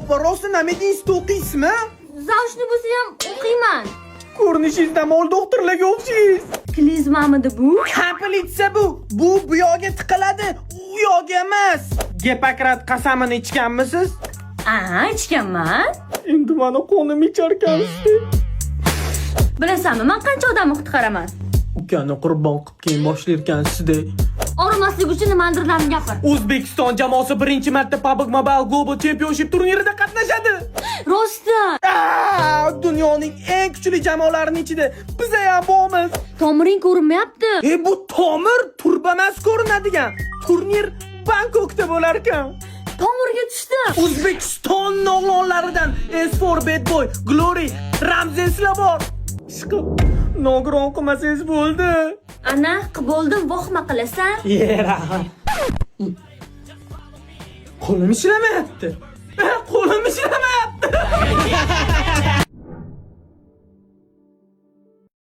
Opa, rosa namedingizni o'qiysizmi? Zavshni bo'lsa ham o'qiyman. Ko'rinishingizda mol doktorlarga o'xshaysiz. Klizmamidi bu? Komplitsa bu. Bu yoqqa tiqiladi, u yoqqa emas. Gipokrat qasamini ichganmisiz? Ichganman. Endi mana qonim icharkansiz. Bilasanmi, men qancha odamni qutqaraman? Ukani qurbon qilib keyin boshlarkansiz-da. Og'rimaslik uchun nimadirlarni gapir. O'zbekiston jamoasi birinchi marta PUBG Mobile Global Championship turnirida qatnashadi. Rostdan. Dunyoning eng kuchli jamoalarining ichida biz ham bormiz. Tomiring ko'rinmayapti. Bu tomir turbamas ko'rinadigan. Turnir Bangkokda bo'lar ekan. Tomirga tushdim. O'zbekiston o'g'lonlaridan S4 Bad Boy, Glory, Ramzeslar bor. Chiqib nogiron qilmasangiz bo'ldi. Ana, bo'ldim, vohma qilasan. Yera. Qo'lim ishlamayapti.